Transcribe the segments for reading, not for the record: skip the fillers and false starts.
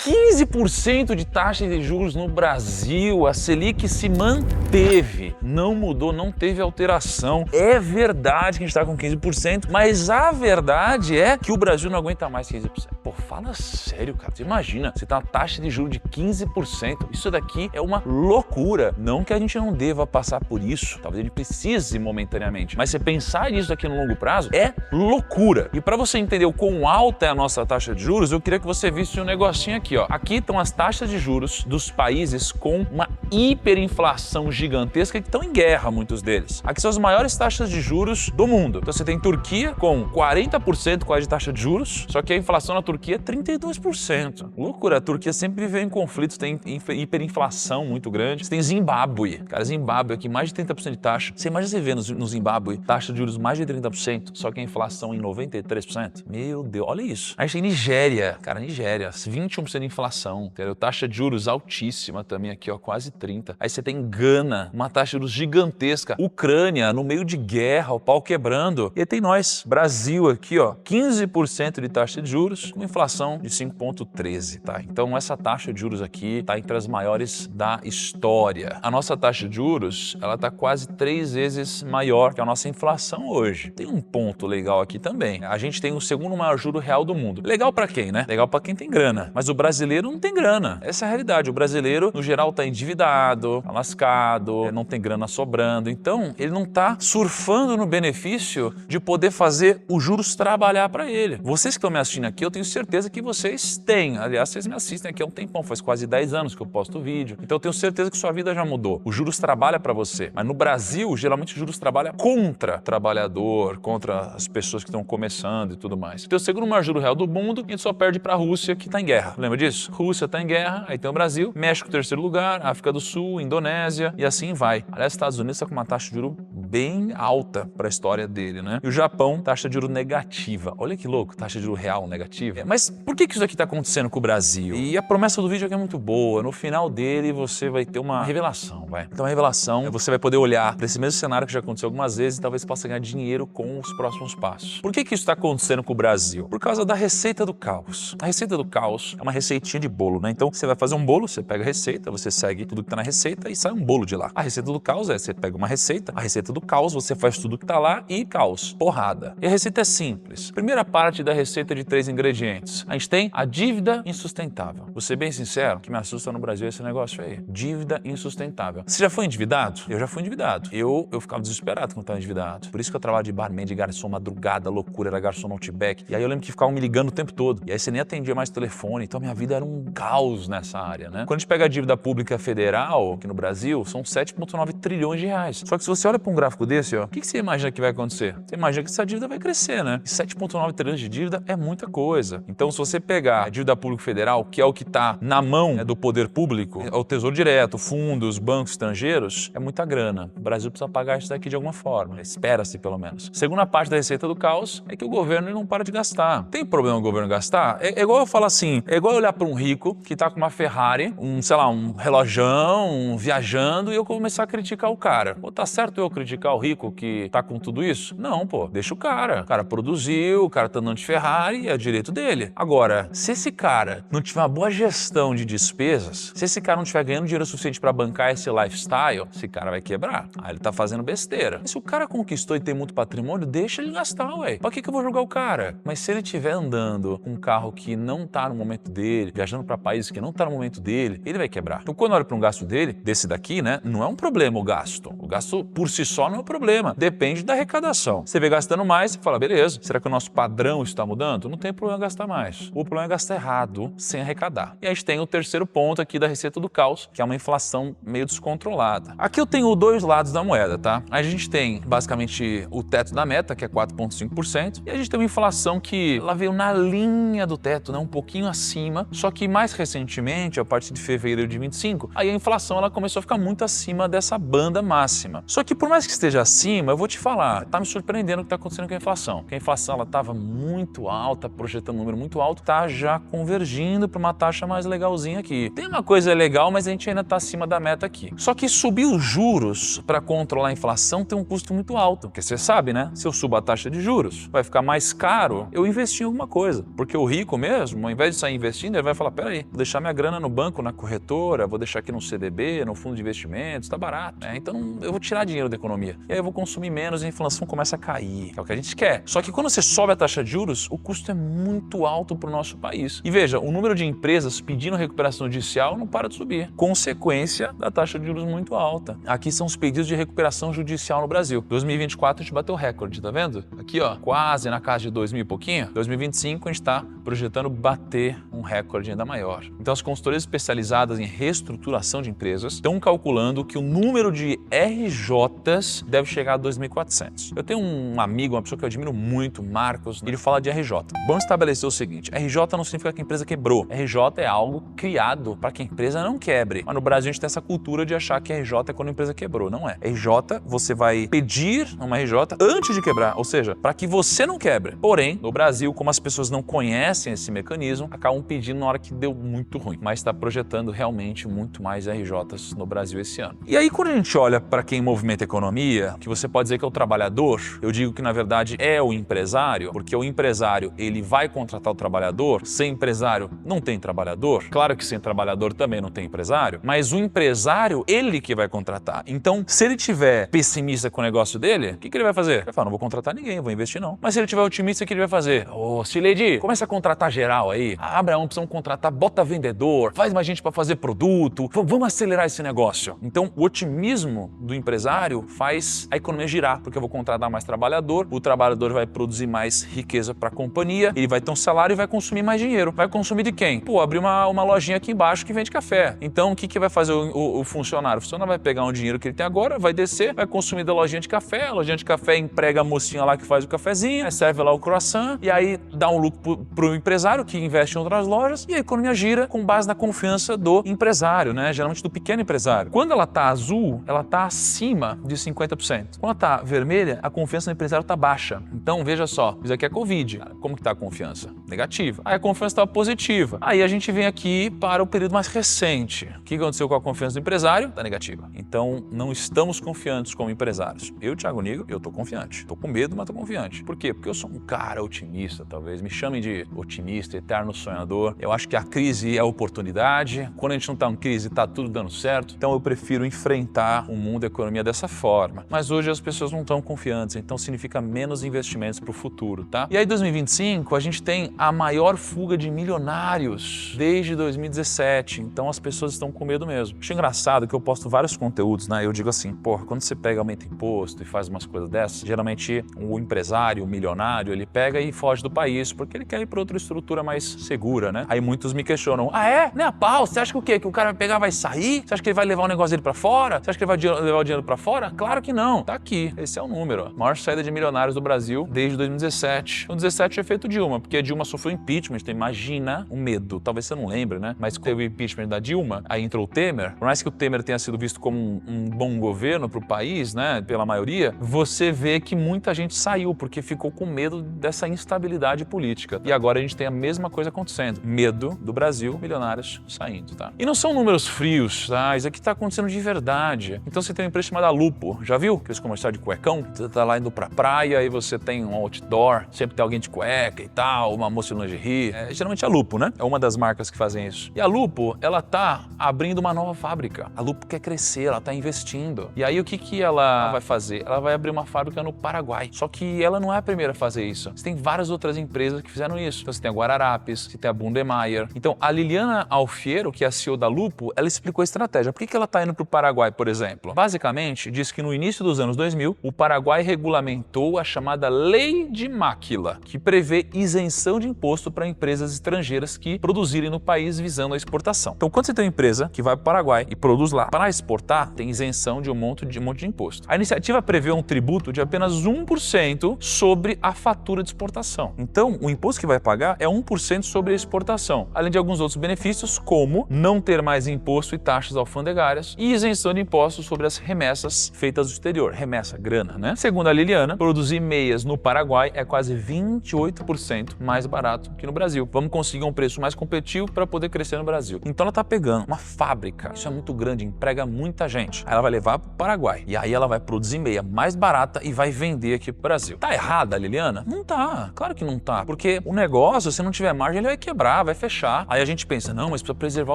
15% de taxa de juros no Brasil, a Selic se manteve, não mudou, não teve alteração. É verdade que a gente está com 15%, mas a verdade é que o Brasil não aguenta mais 15%. Pô, fala sério, cara. Você imagina, você tá uma taxa de juros de 15%. Isso daqui é uma loucura. Não que a gente não deva passar por isso, talvez a gente precise momentaneamente, mas você pensar nisso aqui no longo prazo é loucura. E para você entender o quão alta é a nossa taxa de juros, eu queria que você visse um negocinho aqui, ó. Aqui estão as taxas de juros dos países com uma hiperinflação gigantesca que estão em guerra, muitos deles. Aqui são as maiores taxas de juros do mundo. Então você tem Turquia com 40% quase de taxa de juros, só que a inflação na Turquia é 32%. Loucura, a Turquia sempre viveu em conflitos, tem hiperinflação muito grande. Você tem Zimbábue. Cara, Zimbábue aqui mais de 30% de taxa. Você imagina você ver no Zimbábue taxa de juros mais de 30%, só que a inflação em 93%. Meu Deus, olha isso. A gente tem Nigéria, cara, Nigéria, 21% de inflação, entendeu? Taxa de juros altíssima também aqui, ó, quase 30%. Aí você tem Gana, uma taxa de juros gigantesca. Ucrânia, no meio de guerra, o pau quebrando. E aí tem nós, Brasil aqui, ó, 15% de taxa de juros, com inflação de 5,13%, tá? Então essa taxa de juros aqui tá entre as maiores da história. A nossa taxa de juros, ela tá quase 3 vezes maior que a nossa inflação hoje. Tem um ponto legal aqui também. A gente tem o segundo maior juro real do mundo. Legal pra quem, né? Legal pra quem tem grana. Mas o brasileiro não tem grana. Essa é a realidade. O brasileiro, no geral, tá endividado, tá lascado, não tem grana sobrando. Então, ele não tá surfando no benefício de poder fazer os juros trabalhar pra ele. Vocês que estão me assistindo aqui, eu tenho certeza que vocês têm. Aliás, vocês me assistem aqui há um tempão. Faz quase 10 anos que eu posto vídeo. Então, eu tenho certeza que sua vida já mudou. Os juros trabalham pra você. Mas no Brasil, geralmente, os juros trabalham contra o trabalhador, contra as pessoas que estão começando e tudo mais. Então, o segundo maior juro real do mundo, a gente só perde para a Rússia, que está em guerra. Lembra disso? Rússia está em guerra, aí tem o Brasil, México terceiro lugar, África do Sul, Indonésia e assim vai. Aliás, os Estados Unidos está com uma taxa de juros bem alta para a história dele, né? E o Japão, taxa de juros negativa. Olha que louco, taxa de juros real negativa. Mas por que isso aqui está acontecendo com o Brasil? E a promessa do vídeo aqui é muito boa. No final dele, você vai ter uma revelação, vai. Então, a revelação, você vai poder olhar para esse mesmo cenário que já aconteceu algumas vezes e talvez possa ganhar dinheiro com os próximos passos. Por que isso está acontecendo com o Brasil? Por causa da receita do caos. A receita do caos é uma receitinha de bolo, né? Então, você vai fazer um bolo, você pega a receita, você segue tudo que está na receita e sai um bolo de lá. A receita do caos é, você pega uma receita, a receita do caos, você faz tudo que está lá e caos, porrada. E a receita é simples. Primeira parte da receita de 3 ingredientes. A gente tem a dívida insustentável. Vou ser bem sincero, o que me assusta no Brasil é esse negócio aí. Dívida insustentável. Você já foi endividado? Eu já fui endividado. Eu ficava desesperado quando estava endividado. Por isso que eu trabalho de barman, de garçom, madrugada, loucura, era garçom no Outback. E aí eu lembro que ficavam me ligando o tempo todo. E aí você nem atendia mais telefone. Então minha vida era um caos nessa área, né? Quando a gente pega a dívida pública federal aqui no Brasil, são 7,9 trilhões de reais. Só que se você olha para um gráfico desse, ó, o que você imagina que vai acontecer? Você imagina que essa dívida vai crescer, né? E 7,9 trilhões de dívida é muita coisa. Então, se você pegar a dívida pública federal, que é o que está na mão, né, do poder público, é o Tesouro Direto, fundos, bancos estrangeiros, é muita grana. O Brasil precisa pagar isso daqui de alguma forma. Espera-se, pelo menos. Segunda parte da receita do caos é que o governo não para de gastar. Tem problema o governo gastar? É igual eu falar assim, é igual eu olhar para um rico que tá com uma Ferrari, sei lá, um relojão, viajando, e eu começar a criticar o cara. Pô, tá certo eu criticar o rico que tá com tudo isso? Não, pô, deixa o cara. O cara produziu, o cara tá andando de Ferrari, é direito dele. Agora, se esse cara não tiver uma boa gestão de despesas, se esse cara não tiver ganhando dinheiro suficiente para bancar esse lifestyle, esse cara vai quebrar. Aí ele tá fazendo besteira. Mas se o cara conquistou e tem muito patrimônio, deixa ele gastar, ué. Pra que eu vou julgar o cara? Mas se ele estiver andando com um carro que não tá no momento dele, viajando para países que não tá no momento dele, ele vai quebrar. Então, quando eu olho para um gasto dele, desse daqui, né, não é um problema o gasto. O gasto por si só não é um problema. Depende da arrecadação. Você vê gastando mais, você fala, beleza, será que o nosso padrão está mudando? Não tem problema gastar mais. O problema é gastar errado, sem arrecadar. E a gente tem o terceiro ponto aqui da receita do caos, que é uma inflação meio descontrolada. Aqui eu tenho dois lados da moeda, tá? A gente tem basicamente o teto da meta, que é 4,5%, e a gente tem uma inflação que ela veio na linha do teto, né? Um pouquinho acima, só que mais recentemente, a partir de fevereiro de 25, aí a inflação ela começou a ficar muito acima dessa banda máxima. Só que por mais que esteja acima, eu vou te falar, tá me surpreendendo o que tá acontecendo com a inflação. Porque a inflação ela tava muito alta, projetando um número muito alto, tá já convergindo para uma taxa mais legalzinha aqui. Tem uma coisa legal, mas a gente ainda tá acima da meta aqui. Só que subir os juros para controlar a inflação tem um custo muito alto, porque você sabe, né? Se eu subo a taxa de juros, vai ficar mais caro eu investir em alguma coisa, porque o rico mesmo, ao invés de sair investindo, ele vai falar, peraí, vou deixar minha grana no banco, na corretora, vou deixar aqui no CDB, no fundo de investimentos, tá barato, né? Então eu vou tirar dinheiro da economia. E aí eu vou consumir menos e a inflação começa a cair, que é o que a gente quer. Só que quando você sobe a taxa de juros, o custo é muito alto para o nosso país. E veja, o número de empresas pedindo recuperação judicial não para de subir. Consequência da taxa de juros muito alta. Aqui são os pedidos de recuperação judicial no Brasil. 2024 a gente bateu recorde, tá vendo? Aqui, ó, quase na casa de 2.000 e pouquinho. 2025 a gente está projetando bater um recorde ainda maior. Então as consultorias especializadas em reestruturação de empresas estão calculando que o número de RJs deve chegar a 2.400. Eu tenho um amigo, uma pessoa que eu admiro muito, Marcos, ele fala de RJ. Vamos estabelecer o seguinte, RJ não significa que a empresa quebrou. RJ é algo criado para que a empresa não quebre. Mas no Brasil a gente tem essa cultura de achar que RJ é quando a empresa quebrou. Não é. RJ, você vai pedir uma RJ antes de quebrar, ou seja, para que você não quebre. Porém, no Brasil, como as pessoas não conhecem esse mecanismo, acabam pedindo na hora que deu muito ruim. Mas está projetando realmente muito mais RJs no Brasil esse ano. E aí, quando a gente olha para quem movimenta a economia, que você pode dizer que é o trabalhador, eu digo que na verdade é o empresário, porque o empresário ele vai contratar o trabalhador. Sem empresário não tem trabalhador. Claro que sem trabalhador também não tem empresário, mas o empresário, ele que vai contratar. Então, se ele tiver pessimista com o negócio dele, o que ele vai fazer? Ele vai falar, não vou contratar ninguém, vou investir não. Mas se ele tiver otimista, o que ele vai fazer? Ô, Sileidi, começa a contratar geral aí. Ah, Abraão, precisamos contratar, bota vendedor, faz mais gente para fazer produto, vamos acelerar esse negócio. Então, o otimismo do empresário faz a economia girar, porque eu vou contratar mais trabalhador, o trabalhador vai produzir mais riqueza para a companhia, ele vai ter um salário e vai consumir mais dinheiro. Vai consumir de quem? Pô, abrir uma lojinha aqui embaixo que vende café. Então, o que vai fazer o funcionário? O funcionário vai pegar um dinheiro que ele tem agora, vai descer, vai consumir da lojinha de café, a lojinha de café emprega a mocinha lá que faz o cafezinho, serve lá o croissant, e aí dá um lucro pro empresário que investe em outras lojas, e a economia gira com base na confiança do empresário, né? Geralmente do pequeno empresário. Quando ela tá azul, ela tá acima de 50%. Quando ela tá vermelha, a confiança do empresário tá baixa. Então, veja só, isso aqui é Covid. Como que tá a confiança? Negativa. Aí a confiança tá positiva. Aí a gente vem aqui para o período mais recente. O que aconteceu com a confiança do empresário? Tá negativa. Então, não estamos confiantes como empresários. Eu, Thiago Nigro, eu tô confiante. Tô com medo, mas tô confiante. Por quê? Porque eu sou um cara otimista, talvez. Me chamem de otimista, eterno sonhador. Eu acho que a crise é oportunidade. Quando a gente não tá em crise, tá tudo dando certo. Então, eu prefiro enfrentar o mundo e a economia dessa forma. Mas hoje as pessoas não estão confiantes, então significa menos investimentos para o futuro, tá? E aí, 2025, a gente tem a maior fuga de milionários desde 2017. Então, as pessoas estão com medo mesmo. Acho engraçado que eu posto vários conteúdos, né? Eu digo assim, porra, quando você pega, aumenta imposto e faz umas coisas dessas, geralmente o empresário, o milionário, ele pega e foge do país, porque ele quer ir para outra estrutura mais segura, né? Aí muitos me questionam, ah é? Nem a pau, você acha que o quê? Que o cara vai pegar, vai sair? Você acha que ele vai levar o negócio dele para fora? Você acha que ele vai levar o dinheiro para fora? Claro que não. Tá aqui, esse é o número. Maior saída de milionários do Brasil desde 2017. No 2017 é efeito Dilma, porque a Dilma sofreu impeachment, então imagina o medo. Talvez você não lembre, né? Mas teve o impeachment da Dilma, aí entrou o Temer. Por mais que o Temer tenha sido visto como um bom governo para o país, né? Pela maioria, você vê que muita gente saiu, porque ficou com medo dessa instabilidade política. E agora a gente tem a mesma coisa acontecendo. Medo do Brasil, milionários saindo, tá? E não são números frios, tá? Isso aqui tá acontecendo de verdade. Então você tem uma empresa chamada Lupo, já viu? Aqueles comercial de cuecão? Você tá lá indo pra praia e você tem um outdoor, sempre tem alguém de cueca e tal, uma moça de lingerie. Geralmente é a Lupo, né? É uma das marcas que fazem isso. E a Lupo, ela tá abrindo uma nova fábrica. A Lupo quer crescer, ela tá investindo. E aí o que ela vai fazer? Ela vai abrir uma fábrica no Paraguai. Só que ela não é a primeira a fazer isso. Você tem várias outras empresas que fizeram isso. Então, você tem a Guararapes, você tem a Bundemeyer. Então, a Liliana Alfiero, que é a CEO da Lupo, ela explicou a estratégia. Por que ela tá indo pro Paraguai, por exemplo? Basicamente, diz que no início dos anos 2000, o Paraguai regulamentou a chamada Lei de Máquila, que prevê isenção de imposto para empresas estrangeiras que produzirem no país visando a exportação. Então, quando você tem uma empresa que vai para o Paraguai e produz lá para exportar, tem isenção de um monte de imposto. A iniciativa prevê um tributo de apenas 1% sobre a fatura de exportação. Então, o imposto que vai pagar é 1% sobre a exportação, além de alguns outros benefícios, como não ter mais imposto e taxas alfandegárias e isenção de impostos sobre as remessas feitas do exterior. Remessa, grana, né? Segundo a Liliana, produzir meias no Paraguai é quase 28% mais barato que no Brasil. Vamos conseguir um preço mais competitivo para poder crescer no Brasil. Então ela está pegando uma fábrica, isso é muito grande, emprega muita gente. Aí ela vai levar para o Paraguai e aí ela vai produzir meia mais barata e vai vender aqui para o Brasil. Tá errada, Liliana? Não tá, claro que não tá, porque o negócio, se não tiver margem, ele vai quebrar, vai fechar. Aí a gente pensa, não, mas precisa preservar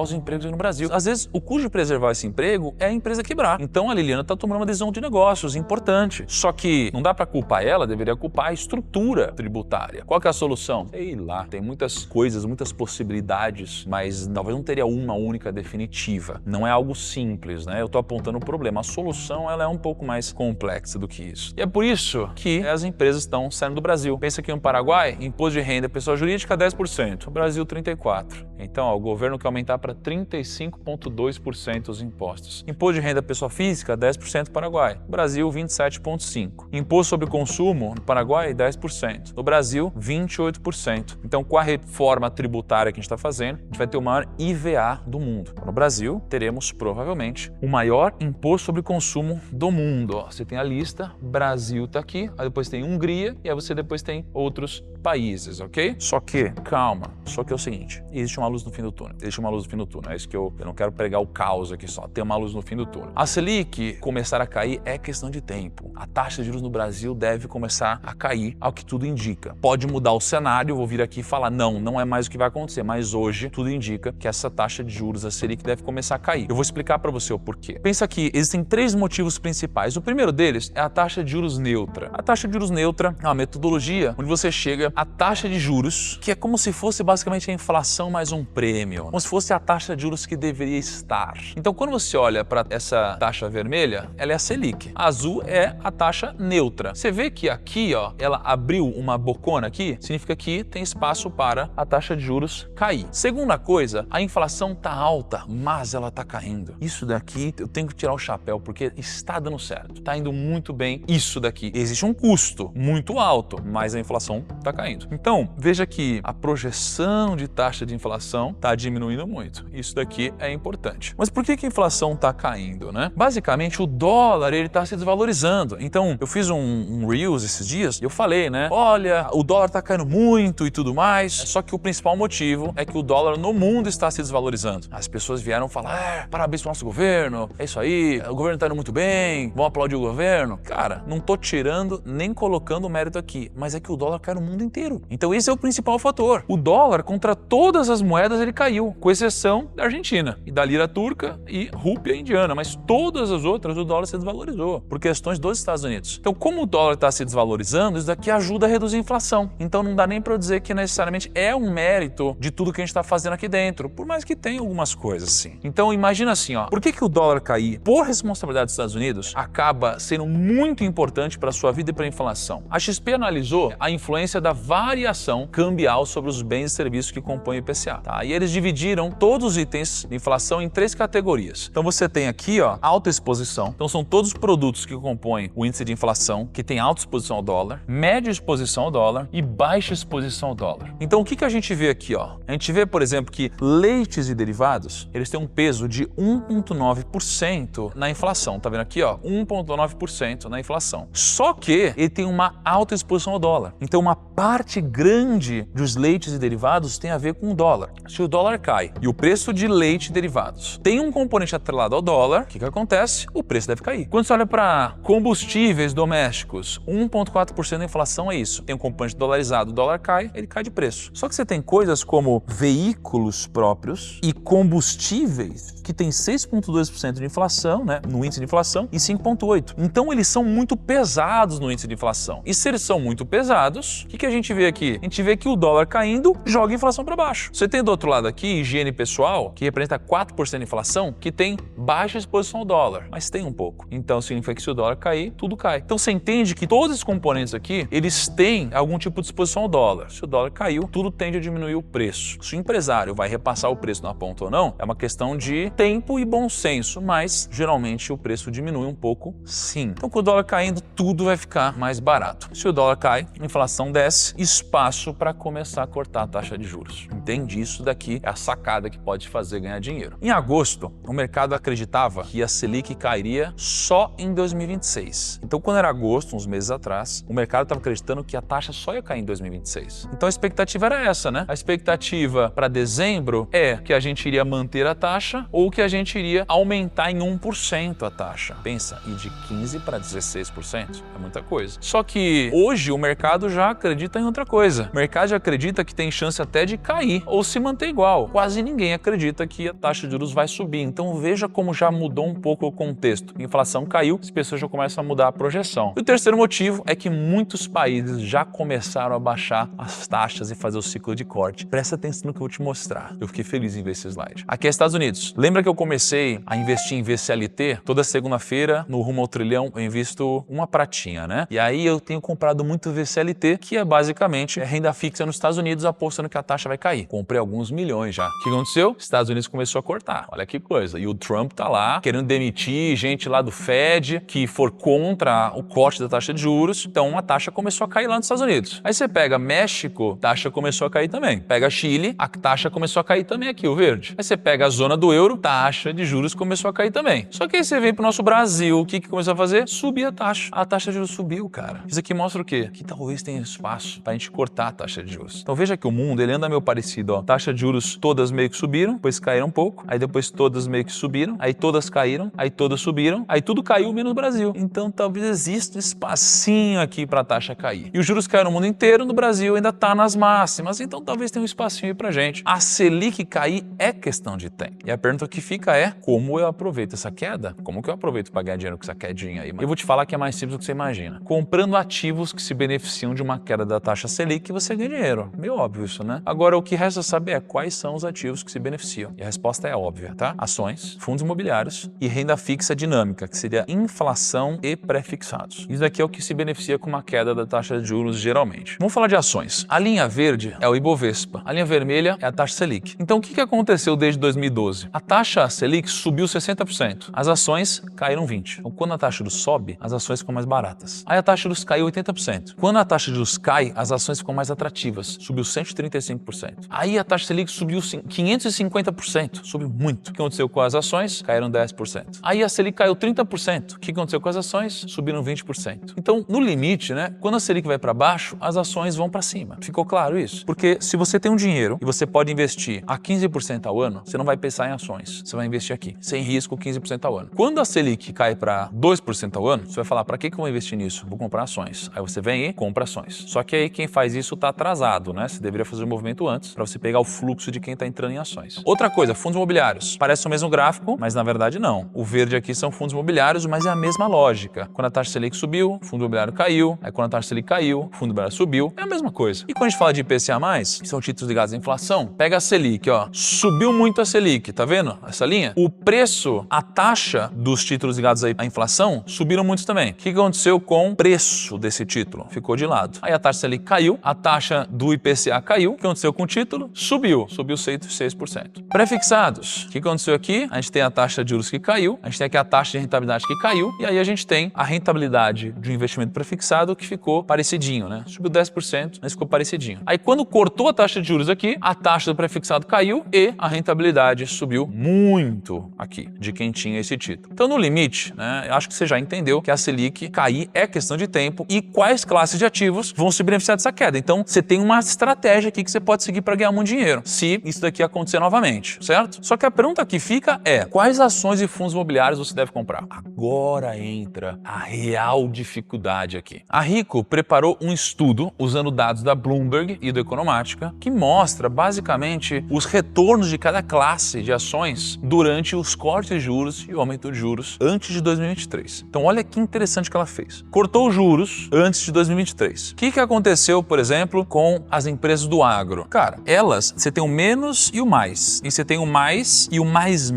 os empregos no Brasil. Às vezes, o custo de preservar esse emprego é a empresa quebrar. Então a Liliana está tomando uma decisão de negócios importante. Só que não dá para culpar ela, deveria culpar a estrutura tributária. Qual que é a solução? Sei lá, tem muitas coisas, muitas possibilidades, mas talvez não teria uma única definitiva. Não é algo simples, né? Eu estou apontando o problema. A solução ela é um pouco mais complexa do que isso. E é por isso que as empresas estão saindo do Brasil. Pensa que no Paraguai, imposto de renda pessoa jurídica 10%, o Brasil 34%. Então, ó, o governo quer aumentar para 35,2% os impostos. Imposto de renda pessoa física 10% no Paraguai, no Brasil 27,5%. Imposto sobre consumo no Paraguai 10%, no Brasil 28%. Então, com a reforma tributária que a gente está fazendo, a gente vai ter o maior IVA do mundo. No Brasil, teremos provavelmente o maior imposto sobre consumo do mundo. Ó, você tem a lista, Brasil está aqui, aí depois tem Hungria e aí você depois tem outros países, ok? Só que, calma, só que é o seguinte, existe uma luz no fim do túnel. Existe uma luz no fim do túnel, é isso que eu não quero pregar o caos aqui só, tem uma luz no fim do túnel. A Selic começar a cair é questão de tempo. A taxa de juros no Brasil deve começar a cair, ao que tudo indica. Pode mudar o cenário, vou vir aqui e falar, não é mais o que vai acontecer, mas hoje tudo indica que essa taxa de juros, a Selic, deve começar a cair. Eu vou explicar para você o porquê. Pensa que existem três motivos principais. O primeiro deles é a taxa de juros neutra. A taxa de juros neutra é uma metodologia onde você chega à taxa de juros, que é como se fosse basicamente a inflação mais um prêmio, como se fosse a taxa de juros que deveria estar. Então, quando você olha para essa taxa vermelha, ela é a Selic. A azul é a taxa neutra. Você vê que aqui, ó, ela abriu uma bocona aqui, significa que tem espaço para a taxa de juros cair. Segunda coisa, a inflação tá alta, mas ela tá caindo. Isso daqui eu tenho que tirar o chapéu porque está dando certo. Tá indo muito bem isso daqui. Existe um custo muito alto, mas a inflação tá caindo. Então, veja que a projeção de taxa de inflação tá diminuindo muito. Isso daqui é importante. Mas por que a inflação tá caindo, né? Basicamente, o dólar, ele tá se desvalorizando. Então, eu fiz um Reels esses dias e eu falei, né? Olha, o dólar tá caindo muito e tudo mais. Só que o principal motivo é que o dólar no mundo está se desvalorizando. As pessoas vieram falar, parabéns pro nosso governo, é isso aí, o governo tá indo muito bem, vamos aplaudir o governo. Cara, não tô tirando nem colocando o mérito aqui, mas é que o dólar cai no mundo inteiro. Então esse é o principal fator. O dólar contra todas as moedas ele caiu, com exceção da Argentina e da lira turca e rúpia indiana, mas todas as outras o dólar se desvalorizou por questões dos Estados Unidos. Então como o dólar está se desvalorizando, isso daqui ajuda a reduzir a inflação. Então não dá nem para eu dizer que necessariamente é um mérito de tudo que a gente está fazendo aqui dentro, por mais que tenha algumas coisas assim. Então imagina assim, ó, por que o dólar cair por responsabilidade dos Estados Unidos acaba sendo muito importante para a sua vida e para a inflação? A XP analisou a influência da variação cambial sobre os bens e serviços que compõem o IPCA, tá? E eles dividiram todos os itens de inflação em três categorias. Então você tem aqui, ó, alta exposição. Então são todos os produtos que compõem o índice de inflação que tem alta exposição ao dólar, média exposição ao dólar e baixa exposição ao dólar. Então o que a gente vê aqui, ó? A gente vê, por exemplo, que leites e derivados, eles têm um peso de 1,9% na inflação. Tá vendo aqui, ó? 1,9% na inflação. Só que ele tem uma alta exposição ao dólar. Então uma parte grande dos leites e derivados tem a ver com o dólar. Se o dólar cai e o preço de leite e derivados tem um componente atrelado ao dólar, o que acontece? O preço deve cair. Quando você olha para combustíveis domésticos, 1,4% da inflação é isso. Tem um componente dolarizado, o dólar cai, ele cai de preço. Só que você tem coisas como veículos próprios e combustíveis que tem 6,2% de inflação, né, no índice de inflação, e 5,8%. Então eles são muito pesados no índice de inflação. E se eles são muito pesados, o que a gente vê aqui? A gente vê que o dólar caindo joga a inflação para baixo. Você tem do outro lado aqui higiene pessoal, que representa 4% de inflação, que tem baixa exposição ao dólar, mas tem um pouco. Então significa que se o dólar cair, tudo cai. Então você entende que todos esses componentes aqui, eles têm algum tipo de exposição ao dólar. Se o dólar caiu, tudo tende a diminuir o preço. Se o empresário vai repassar o preço na ponta ou não, é uma questão de tempo e bom senso, mas geralmente o preço diminui um pouco sim. Então com o dólar caindo, tudo vai ficar mais barato. Se o dólar cai, a inflação desce, espaço para começar a cortar a taxa de juros. Entende? Isso daqui é a sacada que pode fazer ganhar dinheiro. Em agosto, o mercado acreditava que a Selic cairia só em 2026. Então quando era agosto, uns meses atrás, o mercado estava acreditando que a taxa só ia cair em 2026. Então a expectativa era essa, né? A expectativa para dezembro é que a gente iria manter a taxa ou que a gente iria aumentar em 1% a taxa. Pensa, ir de 15% para 16%. É muita coisa. Só que hoje o mercado já acredita em outra coisa. O mercado já acredita que tem chance até de cair ou se manter igual. Quase ninguém acredita que a taxa de juros vai subir. Então veja como já mudou um pouco o contexto. A inflação caiu, as pessoas já começam a mudar a projeção. E o terceiro motivo é que muitos países já começaram a baixar as taxas e fazer o ciclo de corte. Presta atenção no que eu vou te mostrar. Eu fiquei feliz em ver esse slide. Aqui é Estados Unidos. Lembra que eu comecei a investir em VCLT? Toda segunda-feira, no Rumo ao Trilhão, eu invisto uma pratinha, né? E aí eu tenho comprado muito VCLT, que é basicamente renda fixa nos Estados Unidos, apostando que a taxa vai cair. Comprei alguns milhões já. O que aconteceu? Estados Unidos começou a cortar. Olha que coisa. E o Trump tá lá querendo demitir gente lá do Fed que for contra o corte da taxa de juros. Então a taxa começou a cair lá nos Estados Unidos. Aí você pega México, a taxa começou a cair também. Pega Chile, a taxa começou a cair também aqui, o verde. Aí você pega a zona do euro, taxa de juros começou a cair também. Só que aí você vem pro nosso Brasil, o que começou a fazer? Subir a taxa. A taxa de juros subiu, cara. Isso aqui mostra o quê? Que talvez tenha espaço pra gente cortar a taxa de juros. Então veja que o mundo, ele anda meio parecido, ó. Taxa de juros todas meio que subiram, depois caíram um pouco, aí depois todas meio que subiram, aí todas caíram, aí todas subiram, aí tudo caiu menos o Brasil. Então talvez exista um espacinho aqui pra taxa cair. E os juros caíram no mundo inteiro, no Brasil ainda tá nas máximas, então talvez tenha um espacinho aí pra gente. A Selic cair é questão de tempo. E a pergunta que fica é, como eu aproveito essa queda? Como que eu aproveito pra ganhar dinheiro com essa quedinha aí? Eu vou te falar que é mais simples do que você imagina. Comprando ativos que se beneficiam de uma queda da taxa Selic, você ganha dinheiro. Meio óbvio isso, né? Agora, o que resta saber é quais são os ativos que se beneficiam. E a resposta é óbvia, tá? Ações, fundos imobiliários e renda fixa dinâmica, que seria inflação e pré-fixados. Isso daqui é o que se beneficia com uma queda da taxa de juros geralmente. Vamos falar de ações. A linha verde é o Ibovespa. A linha vermelha é a taxa Selic. Então, o que aconteceu desde 2012? A taxa Selic subiu 60%. As ações caíram 20%. Então, quando a taxa de juros sobe, as ações ficam mais baratas. Aí a taxa de juros caiu 80%. Quando a taxa de juros cai, as ações ficam mais atrativas. Subiu 135%. Aí a taxa Selic subiu 550%. Subiu muito. O que aconteceu com as ações? Caíram 10%. Aí a Selic caiu 30%. O que aconteceu com as ações? Subiram 20%. Então, no limite, né? Quando a Selic vai para baixo, as ações vão para cima. Ficou claro isso? Porque se você tem um dinheiro e você pode investir a 15% ao ano, você não vai pensar em ações. Você vai investir aqui, sem risco, 15% ao ano. Quando a Selic cai para 2% ao ano, você vai falar, para que eu vou investir nisso? Vou comprar ações. Aí você vem e compra ações. Só que aí quem faz isso está atrasado, né? Você deveria fazer o movimento antes para você pegar o fluxo de quem está entrando em ações. Outra coisa, fundos imobiliários. Parece o mesmo gráfico, mas na verdade não. O verde aqui são fundos imobiliários, mas é a mesma lógica. Quando a taxa Selic subiu, o fundo imobiliário caiu. Aí quando a taxa Selic caiu, o fundo imobiliário subiu. É a mesma coisa. E quando a gente fala de IPCA+, que são títulos ligados à inflação, pega a Selic, ó. Subiu muito a Selic, tá vendo essa linha? O preço, a taxa dos títulos ligados à inflação subiram muito também. O que aconteceu com o preço desse título? Ficou de lado. Aí a taxa Selic caiu, a taxa do IPCA caiu. O que aconteceu com o título? Subiu 6%. Pré-fixados. O que aconteceu aqui? A gente tem a taxa de juros que caiu, a gente tem aqui a taxa de rentabilidade que caiu, e aí a gente tem a rentabilidade de um investimento pré-fixado que ficou parecidinho, né? Subiu 10%, mas ficou parecidinho. Aí quando cortou a taxa de juros aqui, a taxa do pré-fixado caiu e a rentabilidade subiu muito aqui, de quem tinha esse título. Então, no limite, né, eu acho que você já entendeu que a Selic cair é questão de tempo e quais classes de ativos vão se beneficiar dessa queda. Então, você tem uma estratégia aqui que você pode seguir para ganhar muito dinheiro, se isso daqui acontecer novamente, certo? Só que a pergunta que fica é, quais ações e fundos imobiliários você deve comprar? Agora entra a real dificuldade aqui. A Rico preparou um estudo usando dados da Bloomberg e do Economática que mostra basicamente os retornos de cada classe de ações durante os cortes de juros e o aumento de juros antes de 2023. Então olha que interessante que ela fez. Cortou os juros antes de 2023. O que aconteceu, por exemplo, com as empresas do agro? Cara, elas, você tem o menos e o mais. E você tem o mais e o mais.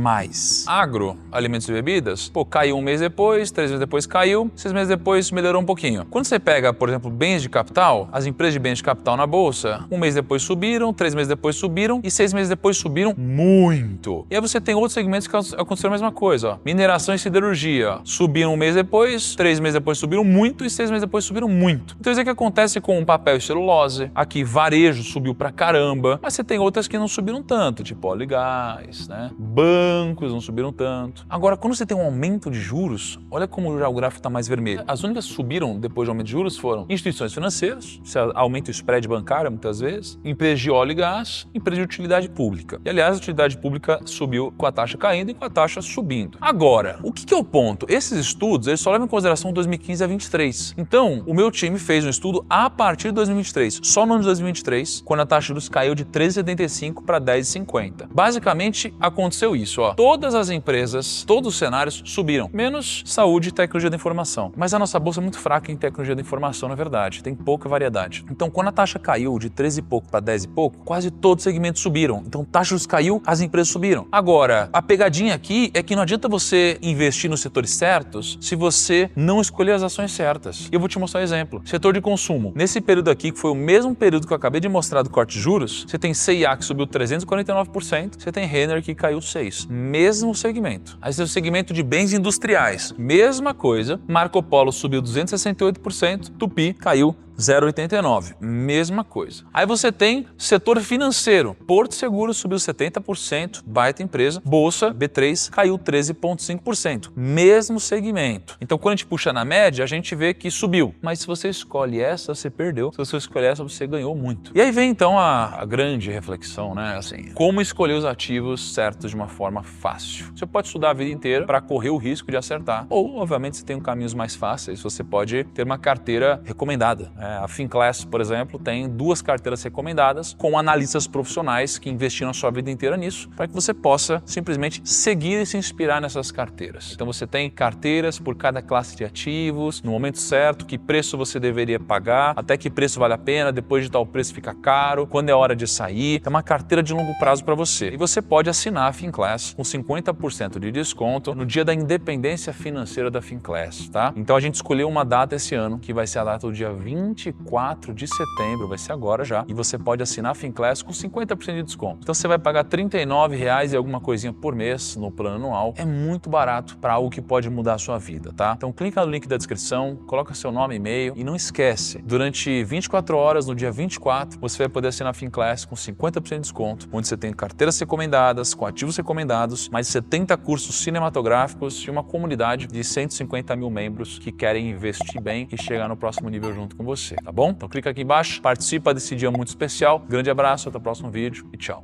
Agro, alimentos e bebidas, pô, caiu um mês depois, 3 meses depois caiu, 6 meses depois melhorou um pouquinho. Quando você pega, por exemplo, bens de capital, as empresas de bens de capital na bolsa, 1 mês depois subiram, 3 meses depois subiram e 6 meses depois subiram muito. E aí você tem outros segmentos que aconteceram a mesma coisa, ó. Mineração e siderurgia, subiram 1 mês depois, 3 meses depois subiram muito e 6 meses depois subiram muito. Então isso é que acontece com papel e celulose. Aqui varejo subiu pra caramba, mas você tem outras que não subiram tanto, tipo óleo e gás, né? Bancos não subiram tanto. Agora, quando você tem um aumento de juros, olha como já o gráfico está mais vermelho. As únicas que subiram depois do aumento de juros foram instituições financeiras, você aumenta spread bancário muitas vezes, empresas de óleo e gás, empresas de utilidade pública. E aliás, a utilidade pública subiu com a taxa caindo e com a taxa subindo. Agora, o que é o ponto? Esses estudos, eles só levam em consideração 2015 a 23. Então, o meu time fez um estudo a partir de 2023, só no ano de 2023, quando a taxa de juros caiu de 13,75 para 10,50. Basicamente, aconteceu isso, ó. Todas as empresas, todos os cenários subiram, menos saúde e tecnologia da informação. Mas a nossa bolsa é muito fraca em tecnologia da informação, na verdade, tem pouca variedade. Então, quando a taxa caiu de 13 e pouco para 10 e pouco, quase todos os segmentos subiram. Então, taxa de juros caiu, as empresas subiram. Agora, a pegadinha aqui é que não adianta você investir nos setores certos se você não escolher as ações certas. E eu vou te mostrar um exemplo. Setor de consumo. Nesse período aqui, que foi o mesmo período que eu acabei de mostrar do corte de juros, você tem C&A que subiu 349%, você tem Renner que caiu 6%. Mesmo segmento. Aí você tem o segmento de bens industriais. Mesma coisa. Marco Polo subiu 268%, Tupi caiu 0,89, mesma coisa. Aí você tem setor financeiro. Porto Seguro subiu 70%, baita empresa. Bolsa B3 caiu 13,5%, mesmo segmento. Então, quando a gente puxa na média, a gente vê que subiu. Mas se você escolhe essa, você perdeu. Se você escolhe essa, você ganhou muito. E aí vem então a grande reflexão, né? Assim, como escolher os ativos certos de uma forma fácil. Você pode estudar a vida inteira para correr o risco de acertar. Ou, obviamente, você tem caminhos mais fáceis. Você pode ter uma carteira recomendada. A Finclass, por exemplo, tem 2 carteiras recomendadas com analistas profissionais que investiram a sua vida inteira nisso, para que você possa simplesmente seguir e se inspirar nessas carteiras. Então você tem carteiras por cada classe de ativos, no momento certo, que preço você deveria pagar, até que preço vale a pena, depois de tal preço fica caro, quando é hora de sair. É uma carteira de longo prazo para você. E você pode assinar a Finclass com 50% de desconto no dia da independência financeira da Finclass, tá? Então a gente escolheu uma data esse ano, que vai ser a data do dia 24 de setembro, vai ser agora já, e você pode assinar a Finclass com 50% de desconto. Então você vai pagar R$ 39,00 e alguma coisinha por mês no plano anual. É muito barato para algo que pode mudar a sua vida, tá? Então clica no link da descrição, coloca seu nome e e-mail e não esquece, durante 24 horas, no dia 24, você vai poder assinar a Finclass com 50% de desconto, onde você tem carteiras recomendadas, com ativos recomendados, mais 70 cursos cinematográficos e uma comunidade de 150 mil membros que querem investir bem e chegar no próximo nível junto com você, tá bom? Então clica aqui embaixo, participa desse dia muito especial. Grande abraço, até o próximo vídeo e tchau.